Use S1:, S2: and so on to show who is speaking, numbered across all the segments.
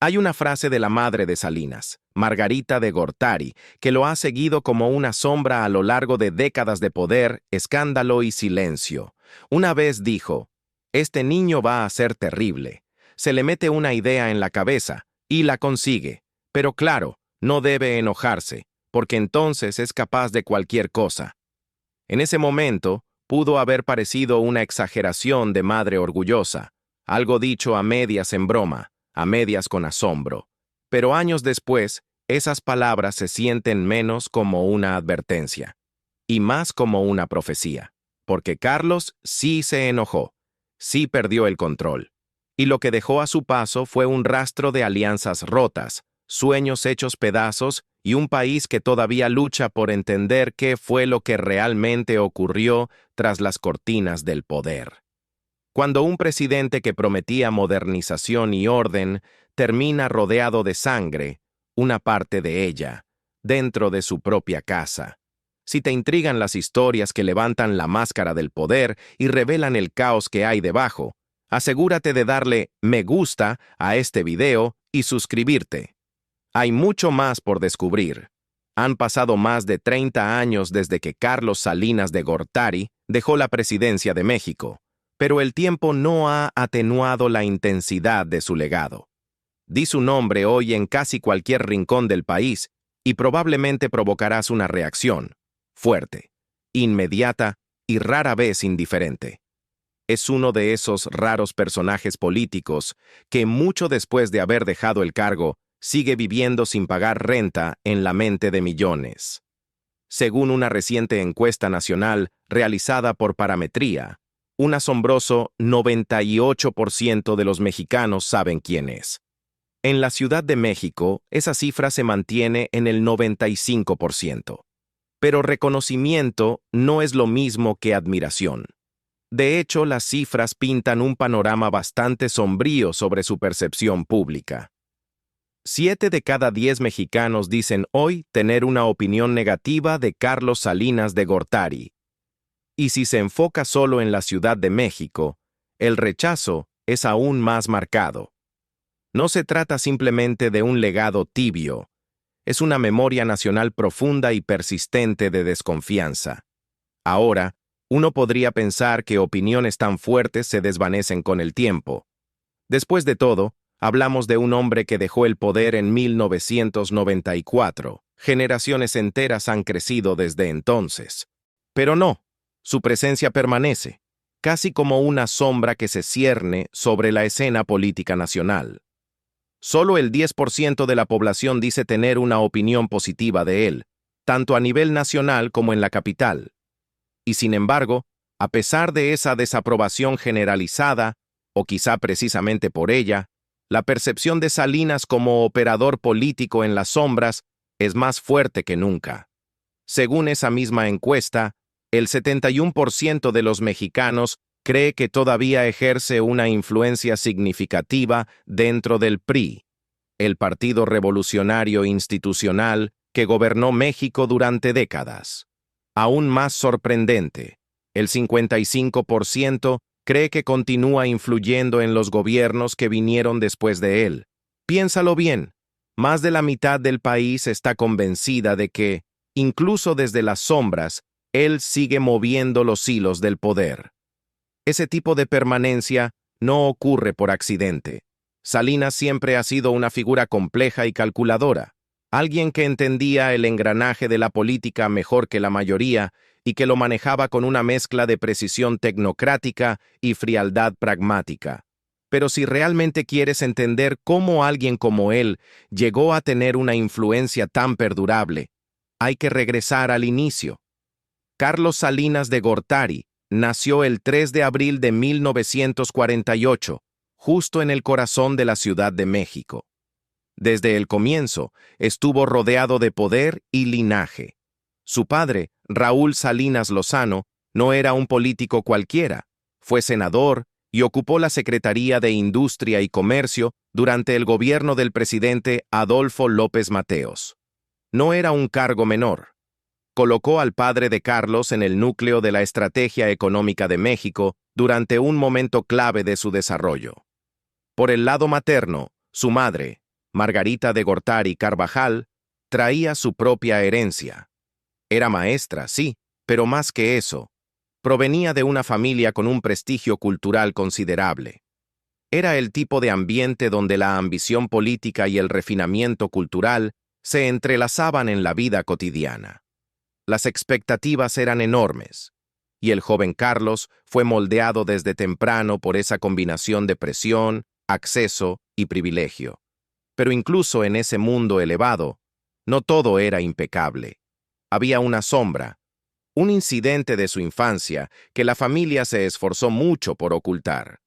S1: Hay una frase de la madre de Salinas, Margarita de Gortari, que lo ha seguido como una sombra a lo largo de décadas de poder, escándalo y silencio. Una vez dijo, «Este niño va a ser terrible». Se le mete una idea en la cabeza y la consigue. Pero claro, no debe enojarse, porque entonces es capaz de cualquier cosa. En ese momento, pudo haber parecido una exageración de madre orgullosa, algo dicho a medias en broma, a medias con asombro. Pero años después, esas palabras se sienten menos como una advertencia, y más como una profecía, porque Carlos sí se enojó, sí perdió el control, y lo que dejó a su paso fue un rastro de alianzas rotas, sueños hechos pedazos y un país que todavía lucha por entender qué fue lo que realmente ocurrió tras las cortinas del poder. Cuando un presidente que prometía modernización y orden termina rodeado de sangre, una parte de ella, dentro de su propia casa. Si te intrigan las historias que levantan la máscara del poder y revelan el caos que hay debajo, asegúrate de darle me gusta a este video y suscribirte. Hay mucho más por descubrir. Han pasado más de 30 años desde que Carlos Salinas de Gortari dejó la presidencia de México, pero el tiempo no ha atenuado la intensidad de su legado. Di su nombre hoy en casi cualquier rincón del país y probablemente provocarás una reacción, fuerte, inmediata y rara vez indiferente. Es uno de esos raros personajes políticos que, mucho después de haber dejado el cargo, sigue viviendo sin pagar renta en la mente de millones. Según una reciente encuesta nacional realizada por Parametría, un asombroso 98% de los mexicanos saben quién es. En la Ciudad de México, esa cifra se mantiene en el 95%. Pero reconocimiento no es lo mismo que admiración. De hecho, las cifras pintan un panorama bastante sombrío sobre su percepción pública. 7 de cada 10 mexicanos dicen hoy tener una opinión negativa de Carlos Salinas de Gortari. Y si se enfoca solo en la Ciudad de México, el rechazo es aún más marcado. No se trata simplemente de un legado tibio, es una memoria nacional profunda y persistente de desconfianza. Ahora, uno podría pensar que opiniones tan fuertes se desvanecen con el tiempo. Después de todo, hablamos de un hombre que dejó el poder en 1994. Generaciones enteras han crecido desde entonces. Pero no, su presencia permanece, casi como una sombra que se cierne sobre la escena política nacional. Solo el 10% de la población dice tener una opinión positiva de él, tanto a nivel nacional como en la capital. Y sin embargo, a pesar de esa desaprobación generalizada, o quizá precisamente por ella, la percepción de Salinas como operador político en las sombras es más fuerte que nunca. Según esa misma encuesta, el 71% de los mexicanos cree que todavía ejerce una influencia significativa dentro del PRI, el Partido Revolucionario Institucional que gobernó México durante décadas. Aún más sorprendente, el 55% cree que continúa influyendo en los gobiernos que vinieron después de él. Piénsalo bien, más de la mitad del país está convencida de que, incluso desde las sombras, él sigue moviendo los hilos del poder. Ese tipo de permanencia no ocurre por accidente. Salinas siempre ha sido una figura compleja y calculadora, alguien que entendía el engranaje de la política mejor que la mayoría y que lo manejaba con una mezcla de precisión tecnocrática y frialdad pragmática. Pero si realmente quieres entender cómo alguien como él llegó a tener una influencia tan perdurable, hay que regresar al inicio. Carlos Salinas de Gortari nació el 3 de abril de 1948, justo en el corazón de la Ciudad de México. Desde el comienzo, estuvo rodeado de poder y linaje. Su padre, Raúl Salinas Lozano, no era un político cualquiera. Fue senador y ocupó la Secretaría de Industria y Comercio durante el gobierno del presidente Adolfo López Mateos. No era un cargo menor. Colocó al padre de Carlos en el núcleo de la estrategia económica de México durante un momento clave de su desarrollo. Por el lado materno, su madre, Margarita de Gortari Carvajal traía su propia herencia. Era maestra, sí, pero más que eso, provenía de una familia con un prestigio cultural considerable. Era el tipo de ambiente donde la ambición política y el refinamiento cultural se entrelazaban en la vida cotidiana. Las expectativas eran enormes, y el joven Carlos fue moldeado desde temprano por esa combinación de presión, acceso y privilegio. Pero incluso en ese mundo elevado, no todo era impecable. Había una sombra, un incidente de su infancia que la familia se esforzó mucho por ocultar.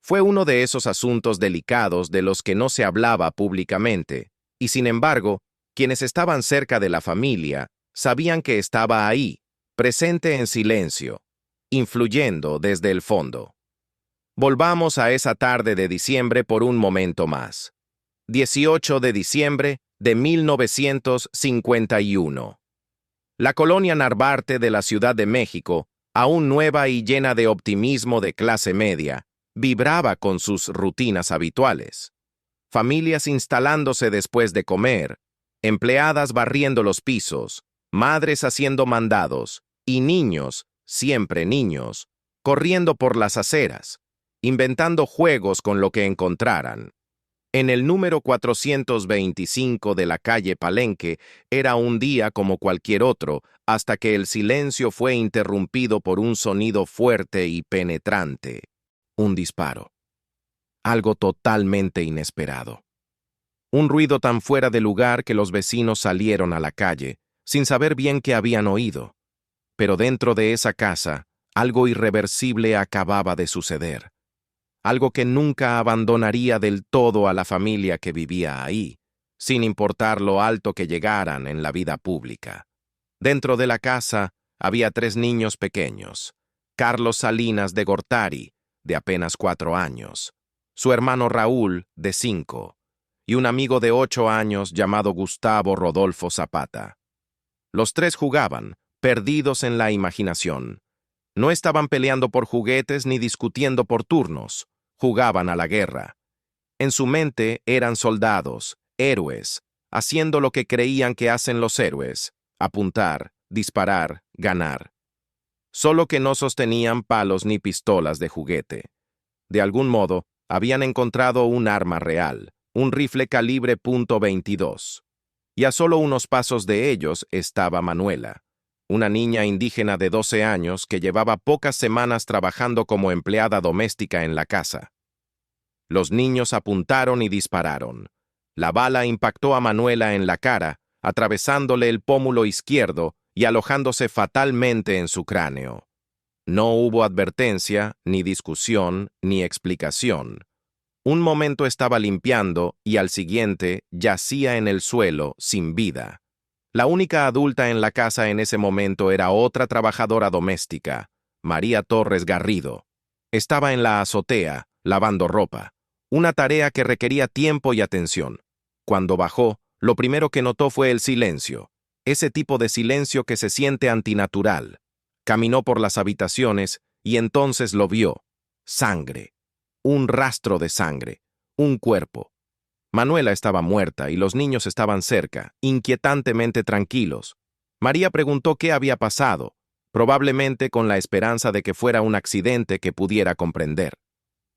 S1: Fue uno de esos asuntos delicados de los que no se hablaba públicamente, y sin embargo, quienes estaban cerca de la familia sabían que estaba ahí, presente en silencio, influyendo desde el fondo. Volvamos a esa tarde de diciembre por un momento más. 18 de diciembre de 1951. La colonia Narvarte de la Ciudad de México, aún nueva y llena de optimismo de clase media, vibraba con sus rutinas habituales. Familias instalándose después de comer, empleadas barriendo los pisos, madres haciendo mandados, y niños, siempre niños, corriendo por las aceras, inventando juegos con lo que encontraran. En el número 425 de la calle Palenque era un día como cualquier otro, hasta que el silencio fue interrumpido por un sonido fuerte y penetrante. Un disparo. Algo totalmente inesperado. Un ruido tan fuera de lugar que los vecinos salieron a la calle, sin saber bien qué habían oído. Pero dentro de esa casa, algo irreversible acababa de suceder. Algo que nunca abandonaría del todo a la familia que vivía ahí, sin importar lo alto que llegaran en la vida pública. Dentro de la casa había 3 niños pequeños: Carlos Salinas de Gortari, de apenas 4 años, su hermano Raúl, de 5, y un amigo de 8 años llamado Gustavo Rodolfo Zapata. Los 3 jugaban, perdidos en la imaginación. No estaban peleando por juguetes ni discutiendo por turnos. Jugaban a la guerra. En su mente eran soldados, héroes, haciendo lo que creían que hacen los héroes: apuntar, disparar, ganar. Solo que no sostenían palos ni pistolas de juguete. De algún modo, habían encontrado un arma real, un rifle calibre .22. Y a solo unos pasos de ellos estaba Manuela, una niña indígena de 12 años que llevaba pocas semanas trabajando como empleada doméstica en la casa. Los niños apuntaron y dispararon. La bala impactó a Manuela en la cara, atravesándole el pómulo izquierdo y alojándose fatalmente en su cráneo. No hubo advertencia, ni discusión, ni explicación. Un momento estaba limpiando y al siguiente yacía en el suelo, sin vida. La única adulta en la casa en ese momento era otra trabajadora doméstica, María Torres Garrido. Estaba en la azotea, lavando ropa, una tarea que requería tiempo y atención. Cuando bajó, lo primero que notó fue el silencio, ese tipo de silencio que se siente antinatural. Caminó por las habitaciones y entonces lo vio: sangre, un rastro de sangre, un cuerpo. Manuela estaba muerta y los niños estaban cerca, inquietantemente tranquilos. María preguntó qué había pasado, probablemente con la esperanza de que fuera un accidente que pudiera comprender.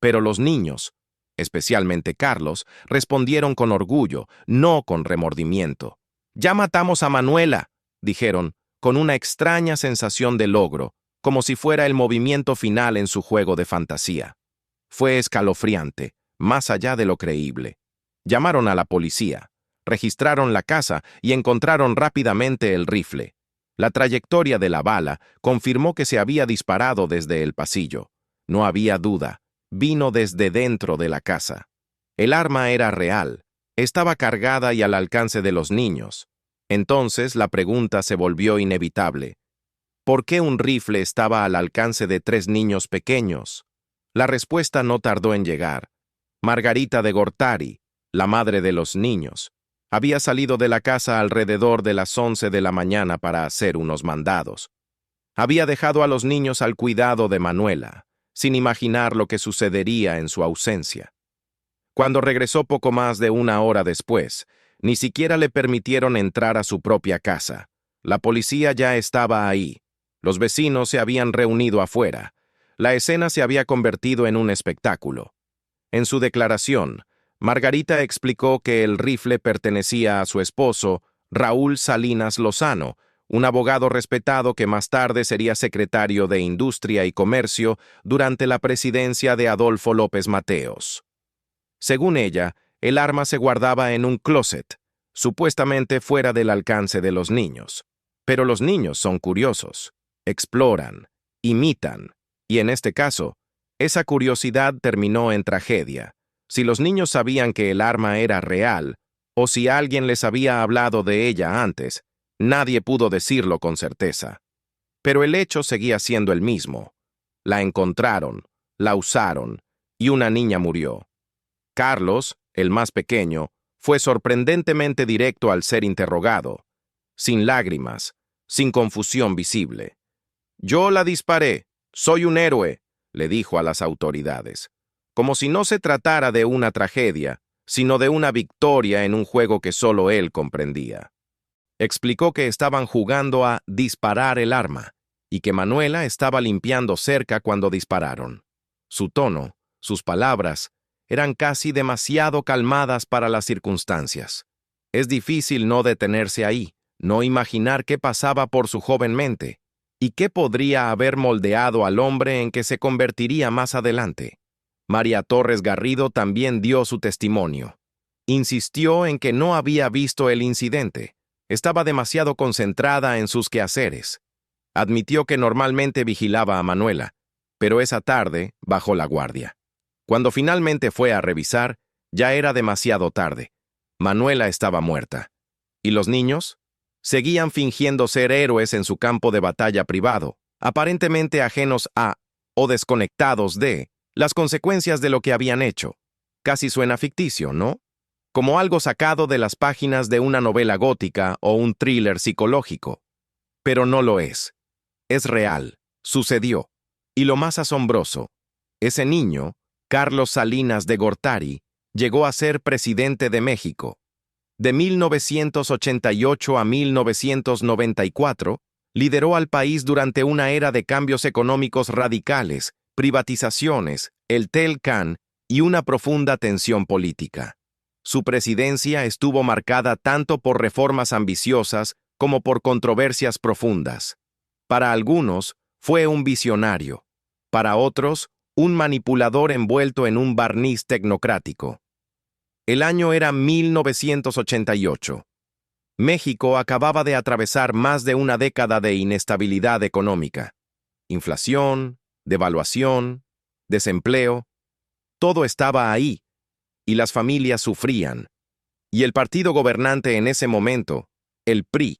S1: Pero los niños, especialmente Carlos, respondieron con orgullo, no con remordimiento. «Ya matamos a Manuela», dijeron, con una extraña sensación de logro, como si fuera el movimiento final en su juego de fantasía. Fue escalofriante, más allá de lo creíble. Llamaron a la policía, registraron la casa y encontraron rápidamente el rifle. La trayectoria de la bala confirmó que se había disparado desde el pasillo. No había duda, vino desde dentro de la casa. El arma era real, estaba cargada y al alcance de los niños. Entonces la pregunta se volvió inevitable. ¿Por qué un rifle estaba al alcance de 3 niños pequeños? La respuesta no tardó en llegar. Margarita de Gortari, la madre de los niños, había salido de la casa alrededor de las 11 de la mañana para hacer unos mandados. Había dejado a los niños al cuidado de Manuela, sin imaginar lo que sucedería en su ausencia. Cuando regresó poco más de una hora después, ni siquiera le permitieron entrar a su propia casa. La policía ya estaba ahí. Los vecinos se habían reunido afuera. La escena se había convertido en un espectáculo. En su declaración, Margarita explicó que el rifle pertenecía a su esposo, Raúl Salinas Lozano, un abogado respetado que más tarde sería secretario de Industria y Comercio durante la presidencia de Adolfo López Mateos. Según ella, el arma se guardaba en un closet, supuestamente fuera del alcance de los niños. Pero los niños son curiosos, exploran, imitan, y en este caso, esa curiosidad terminó en tragedia. Si los niños sabían que el arma era real, o si alguien les había hablado de ella antes, nadie pudo decirlo con certeza. Pero el hecho seguía siendo el mismo. La encontraron, la usaron, y una niña murió. Carlos, el más pequeño, fue sorprendentemente directo al ser interrogado, sin lágrimas, sin confusión visible. «Yo la disparé, soy un héroe», le dijo a las autoridades, como si no se tratara de una tragedia, sino de una victoria en un juego que solo él comprendía. Explicó que estaban jugando a disparar el arma y que Manuela estaba limpiando cerca cuando dispararon. Su tono, sus palabras, eran casi demasiado calmadas para las circunstancias. Es difícil no detenerse ahí, no imaginar qué pasaba por su joven mente y qué podría haber moldeado al hombre en que se convertiría más adelante. María Torres Garrido también dio su testimonio. Insistió en que no había visto el incidente. Estaba demasiado concentrada en sus quehaceres. Admitió que normalmente vigilaba a Manuela, pero esa tarde bajó la guardia. Cuando finalmente fue a revisar, ya era demasiado tarde. Manuela estaba muerta. ¿Y los niños? Seguían fingiendo ser héroes en su campo de batalla privado, aparentemente ajenos a, o desconectados de, las consecuencias de lo que habían hecho. Casi suena ficticio, ¿no? Como algo sacado de las páginas de una novela gótica o un thriller psicológico. Pero no lo es. Es real, sucedió. Y lo más asombroso, ese niño, Carlos Salinas de Gortari, llegó a ser presidente de México. De 1988 a 1994, lideró al país durante una era de cambios económicos radicales, privatizaciones, el Tel-Can y una profunda tensión política. Su presidencia estuvo marcada tanto por reformas ambiciosas como por controversias profundas. Para algunos, fue un visionario. Para otros, un manipulador envuelto en un barniz tecnocrático. El año era 1988. México acababa de atravesar más de una década de inestabilidad económica. Inflación, devaluación, desempleo, todo estaba ahí, y las familias sufrían. Y el partido gobernante en ese momento, el PRI,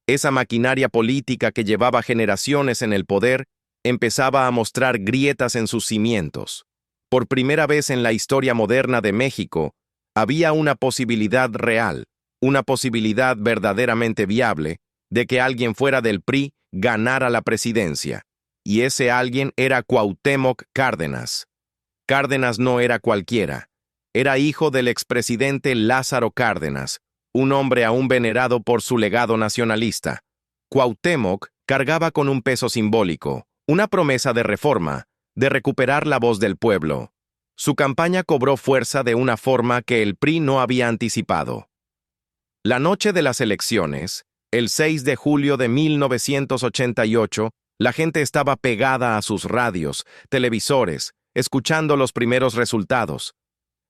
S1: esa maquinaria política que llevaba generaciones en el poder, empezaba a mostrar grietas en sus cimientos. Por primera vez en la historia moderna de México, había una posibilidad real, una posibilidad verdaderamente viable, de que alguien fuera del PRI ganara la presidencia. Y ese alguien era Cuauhtémoc Cárdenas. Cárdenas no era cualquiera. Era hijo del expresidente Lázaro Cárdenas, un hombre aún venerado por su legado nacionalista. Cuauhtémoc cargaba con un peso simbólico, una promesa de reforma, de recuperar la voz del pueblo. Su campaña cobró fuerza de una forma que el PRI no había anticipado. La noche de las elecciones, el 6 de julio de 1988, la gente estaba pegada a sus radios, televisores, escuchando los primeros resultados.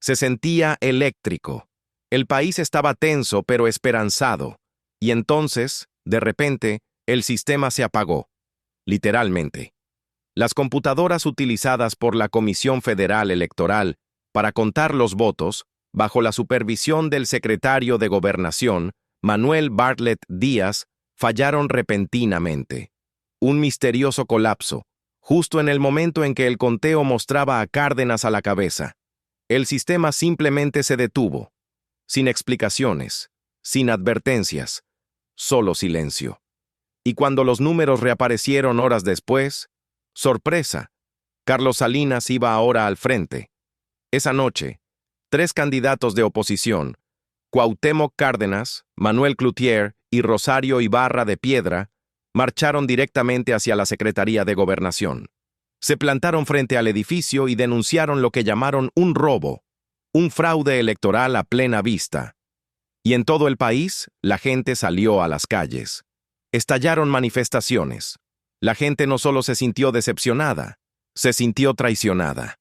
S1: Se sentía eléctrico. El país estaba tenso pero esperanzado. Y entonces, de repente, el sistema se apagó. Literalmente. Las computadoras utilizadas por la Comisión Federal Electoral para contar los votos, bajo la supervisión del secretario de Gobernación, Manuel Bartlett Díaz, fallaron repentinamente. Un misterioso colapso, justo en el momento en que el conteo mostraba a Cárdenas a la cabeza. El sistema simplemente se detuvo, sin explicaciones, sin advertencias, solo silencio. Y cuando los números reaparecieron horas después, sorpresa, Carlos Salinas iba ahora al frente. Esa noche, 3 candidatos de oposición, Cuauhtémoc Cárdenas, Manuel Cloutier y Rosario Ibarra de Piedra, marcharon directamente hacia la Secretaría de Gobernación. Se plantaron frente al edificio y denunciaron lo que llamaron un robo, un fraude electoral a plena vista. Y en todo el país, la gente salió a las calles. Estallaron manifestaciones. La gente no solo se sintió decepcionada, se sintió traicionada.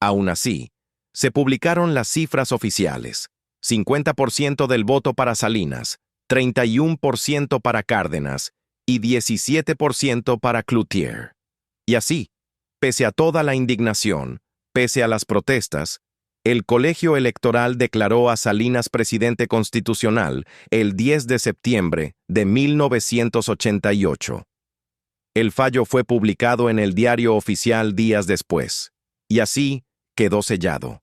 S1: Aún así, se publicaron las cifras oficiales. 50% del voto para Salinas, 31% para Cárdenas y 17% para Cloutier. Y así, pese a toda la indignación, pese a las protestas, el Colegio Electoral declaró a Salinas presidente constitucional el 10 de septiembre de 1988. El fallo fue publicado en el Diario Oficial días después, y así quedó sellado.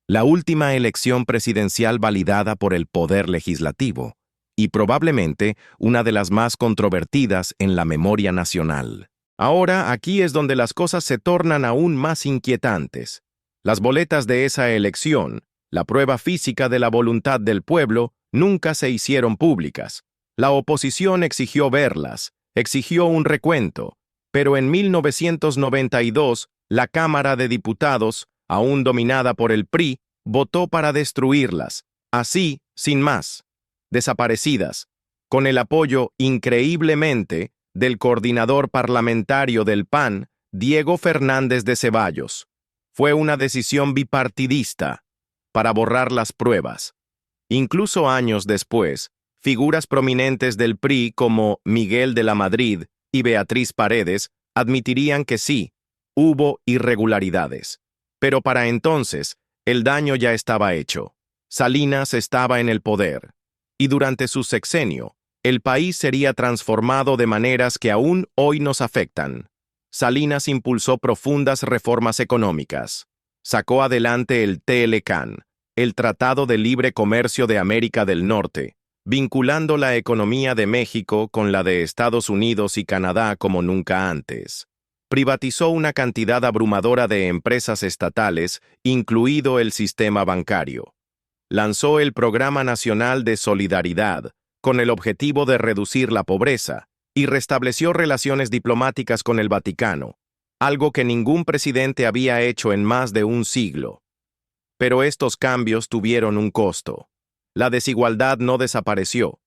S1: La última elección presidencial validada por el Poder Legislativo, y probablemente una de las más controvertidas en la memoria nacional. Ahora, aquí es donde las cosas se tornan aún más inquietantes. Las boletas de esa elección, la prueba física de la voluntad del pueblo, nunca se hicieron públicas. La oposición exigió verlas, exigió un recuento, pero en 1992, la Cámara de Diputados, aún dominada por el PRI, votó para destruirlas, así, sin más, desaparecidas, con el apoyo, increíblemente, del coordinador parlamentario del PAN, Diego Fernández de Ceballos. Fue una decisión bipartidista, para borrar las pruebas. Incluso años después, figuras prominentes del PRI como Miguel de la Madrid y Beatriz Paredes admitirían que sí, hubo irregularidades. Pero para entonces, el daño ya estaba hecho. Salinas estaba en el poder. Y durante su sexenio, el país sería transformado de maneras que aún hoy nos afectan. Salinas impulsó profundas reformas económicas. Sacó adelante el TLCAN, el Tratado de Libre Comercio de América del Norte, vinculando la economía de México con la de Estados Unidos y Canadá como nunca antes. Privatizó una cantidad abrumadora de empresas estatales, incluido el sistema bancario. Lanzó el Programa Nacional de Solidaridad, con el objetivo de reducir la pobreza, y restableció relaciones diplomáticas con el Vaticano, algo que ningún presidente había hecho en más de un siglo. Pero estos cambios tuvieron un costo. La desigualdad no desapareció.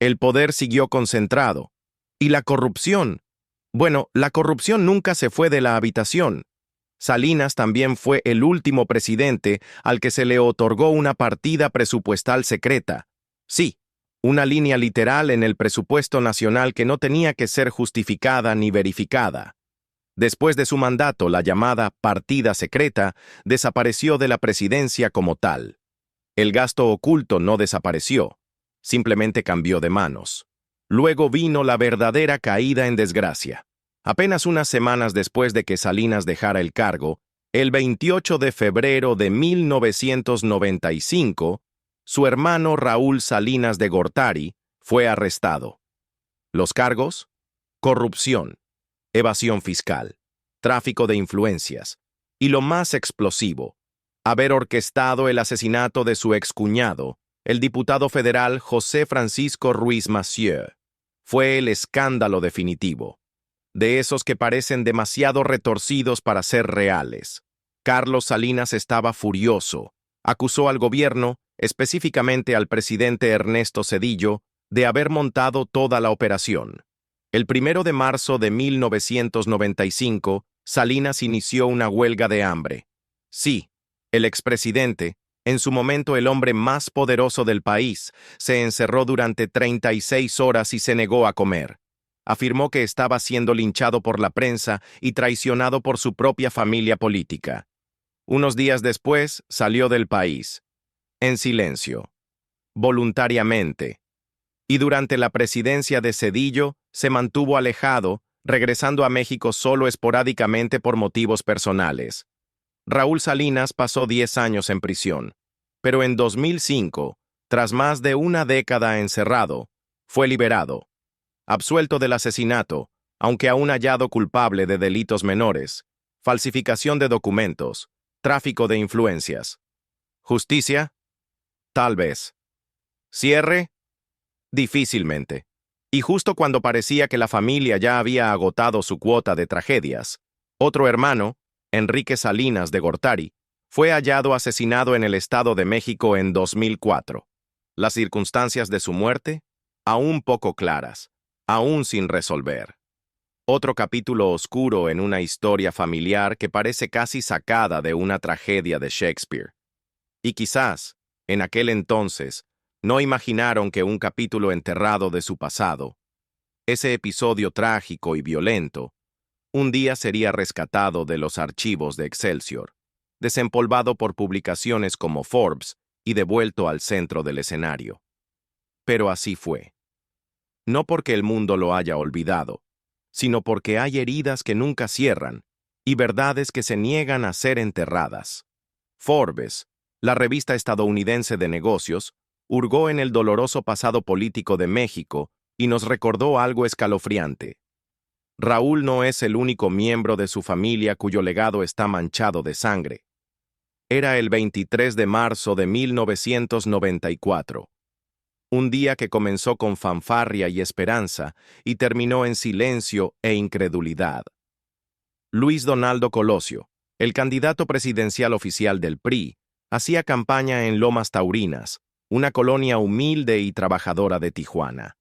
S1: El poder siguió concentrado. Y la corrupción. Bueno, la corrupción nunca se fue de la habitación. Salinas también fue el último presidente al que se le otorgó una partida presupuestal secreta. Sí, una línea literal en el presupuesto nacional que no tenía que ser justificada ni verificada. Después de su mandato, la llamada partida secreta desapareció de la presidencia como tal. El gasto oculto no desapareció, simplemente cambió de manos. Luego vino la verdadera caída en desgracia. Apenas unas semanas después de que Salinas dejara el cargo, el 28 de febrero de 1995, su hermano Raúl Salinas de Gortari fue arrestado. Los cargos: corrupción, evasión fiscal, tráfico de influencias, y lo más explosivo, haber orquestado el asesinato de su excuñado, el diputado federal José Francisco Ruiz Massieu. Fue el escándalo definitivo, de esos que parecen demasiado retorcidos para ser reales. Carlos Salinas estaba furioso. Acusó al gobierno, específicamente al presidente Ernesto Zedillo, de haber montado toda la operación. El 1 de marzo de 1995, Salinas inició una huelga de hambre. Sí, el expresidente, en su momento el hombre más poderoso del país, se encerró durante 36 horas y se negó a comer. Afirmó que estaba siendo linchado por la prensa y traicionado por su propia familia política. Unos días después, salió del país, en silencio, voluntariamente. Y durante la presidencia de Zedillo, se mantuvo alejado, regresando a México solo esporádicamente por motivos personales. Raúl Salinas pasó 10 años en prisión, pero en 2005, tras más de una década encerrado, fue liberado, absuelto del asesinato, aunque aún hallado culpable de delitos menores, falsificación de documentos, tráfico de influencias. ¿Justicia? Tal vez. ¿Cierre? Difícilmente. Y justo cuando parecía que la familia ya había agotado su cuota de tragedias, otro hermano, Enrique Salinas de Gortari, fue hallado asesinado en el Estado de México en 2004. Las circunstancias de su muerte, aún poco claras, aún sin resolver. Otro capítulo oscuro en una historia familiar que parece casi sacada de una tragedia de Shakespeare. Y quizás, en aquel entonces, no imaginaron que un capítulo enterrado de su pasado, ese episodio trágico y violento, un día sería rescatado de los archivos de Excelsior, desempolvado por publicaciones como Forbes y devuelto al centro del escenario. Pero así fue. No porque el mundo lo haya olvidado, sino porque hay heridas que nunca cierran y verdades que se niegan a ser enterradas. Forbes, la revista estadounidense de negocios, hurgó en el doloroso pasado político de México y nos recordó algo escalofriante. Raúl no es el único miembro de su familia cuyo legado está manchado de sangre. Era el 23 de marzo de 1994. Un día que comenzó con fanfarria y esperanza y terminó en silencio e incredulidad. Luis Donaldo Colosio, el candidato presidencial oficial del PRI, hacía campaña en Lomas Taurinas, una colonia humilde y trabajadora de Tijuana.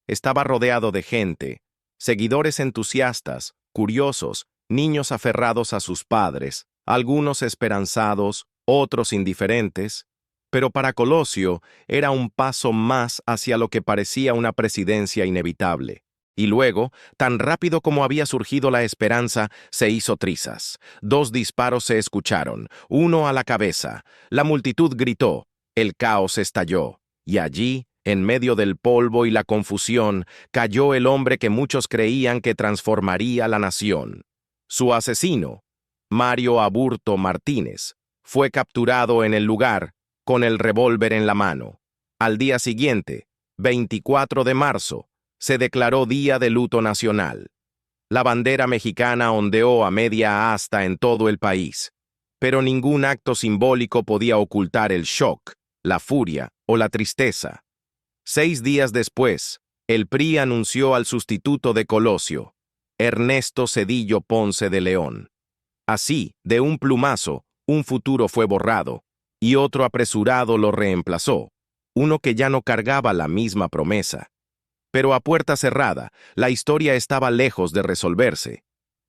S1: Estaba rodeado de gente, seguidores entusiastas, curiosos, niños aferrados a sus padres, algunos esperanzados, otros indiferentes, pero para Colosio era un paso más hacia lo que parecía una presidencia inevitable. Y luego, tan rápido como había surgido la esperanza, se hizo trizas. 2 disparos se escucharon, uno a la cabeza. La multitud gritó, el caos estalló, y allí, en medio del polvo y la confusión, cayó el hombre que muchos creían que transformaría la nación. Su asesino, Mario Aburto Martínez, fue capturado en el lugar, con el revólver en la mano. Al día siguiente, 24 de marzo, se declaró Día de Luto Nacional. La bandera mexicana ondeó a media asta en todo el país, pero ningún acto simbólico podía ocultar el shock, la furia o la tristeza. 6 días después, el PRI anunció al sustituto de Colosio, Ernesto Zedillo Ponce de León. Así, de un plumazo, un futuro fue borrado, y otro apresurado lo reemplazó, uno que ya no cargaba la misma promesa. Pero a puerta cerrada, la historia estaba lejos de resolverse,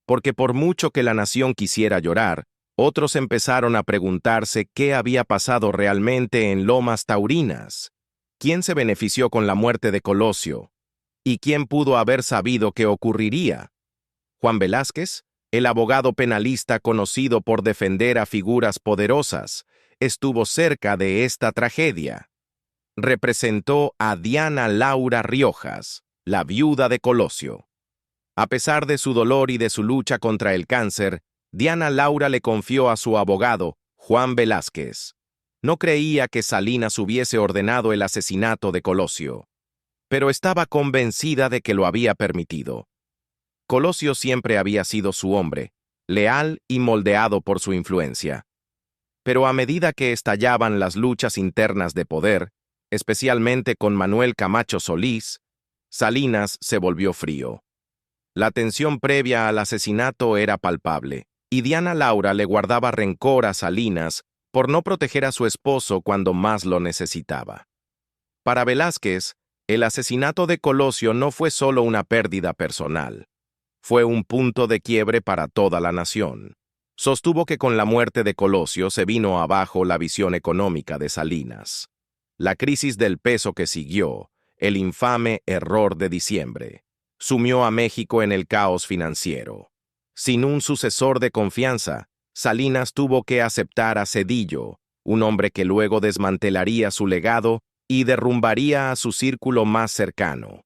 S1: porque por mucho que la nación quisiera llorar, otros empezaron a preguntarse qué había pasado realmente en Lomas Taurinas. ¿Quién se benefició con la muerte de Colosio? ¿Y quién pudo haber sabido qué ocurriría? ¿Juan Velázquez, el abogado penalista conocido por defender a figuras poderosas, estuvo cerca de esta tragedia? Representó a Diana Laura Riojas, la viuda de Colosio. A pesar de su dolor y de su lucha contra el cáncer, Diana Laura le confió a su abogado, Juan Velázquez. No creía que Salinas hubiese ordenado el asesinato de Colosio, pero estaba convencida de que lo había permitido. Colosio siempre había sido su hombre, leal y moldeado por su influencia. Pero a medida que estallaban las luchas internas de poder, especialmente con Manuel Camacho Solís, Salinas se volvió frío. La tensión previa al asesinato era palpable, y Diana Laura le guardaba rencor a Salinas por no proteger a su esposo cuando más lo necesitaba. Para Velázquez, el asesinato de Colosio no fue solo una pérdida personal. Fue un punto de quiebre para toda la nación. Sostuvo que con la muerte de Colosio se vino abajo la visión económica de Salinas. La crisis del peso que siguió, el infame error de diciembre, sumió a México en el caos financiero. Sin un sucesor de confianza, Salinas tuvo que aceptar a Zedillo, un hombre que luego desmantelaría su legado y derrumbaría a su círculo más cercano.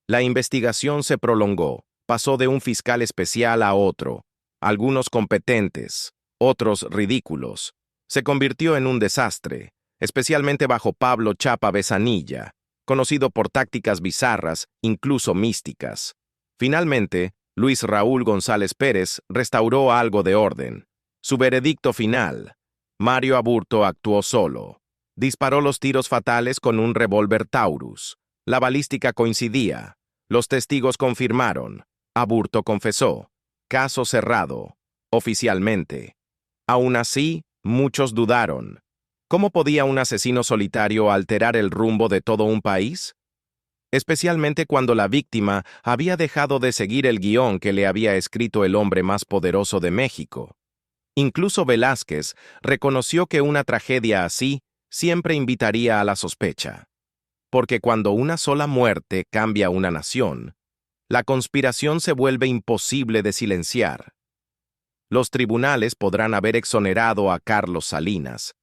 S1: La investigación se prolongó, pasó de un fiscal especial a otro, algunos competentes, otros ridículos. Se convirtió en un desastre, especialmente bajo Pablo Chapa Besanilla, conocido por tácticas bizarras, incluso místicas. Finalmente, Luis Raúl González Pérez restauró algo de orden. Su veredicto final: Mario Aburto actuó solo. Disparó los tiros fatales con un revólver Taurus. La balística coincidía. Los testigos confirmaron. Aburto confesó. Caso cerrado. Oficialmente. Aún así, muchos dudaron. ¿Cómo podía un asesino solitario alterar el rumbo de todo un país? Especialmente cuando la víctima había dejado de seguir el guión que le había escrito el hombre más poderoso de México. Incluso Velázquez reconoció que una tragedia así siempre invitaría a la sospecha. Porque cuando una sola muerte cambia una nación, la conspiración se vuelve imposible de silenciar. Los tribunales podrán haber exonerado a Carlos Salinas,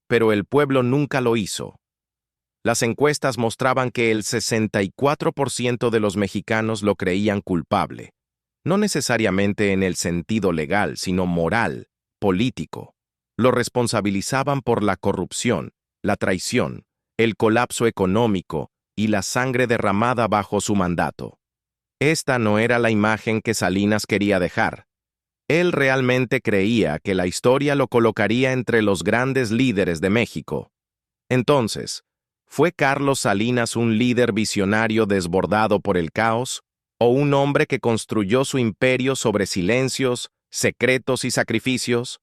S1: pero el pueblo nunca lo hizo. Las encuestas mostraban que el 64% de los mexicanos lo creían culpable, no necesariamente en el sentido legal, sino moral, político. Lo responsabilizaban por la corrupción, la traición, el colapso económico y la sangre derramada bajo su mandato. Esta no era la imagen que Salinas quería dejar. Él realmente creía que la historia lo colocaría entre los grandes líderes de México. Entonces, ¿fue Carlos Salinas un líder visionario desbordado por el caos? ¿O un hombre que construyó su imperio sobre silencios, secretos y sacrificios?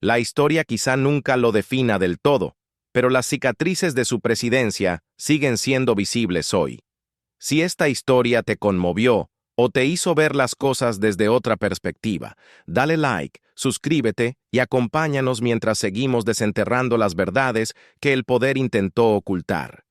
S1: La historia quizá nunca lo defina del todo, pero las cicatrices de su presidencia siguen siendo visibles hoy. Si esta historia te conmovió o te hizo ver las cosas desde otra perspectiva, dale like, suscríbete y acompáñanos mientras seguimos desenterrando las verdades que el poder intentó ocultar.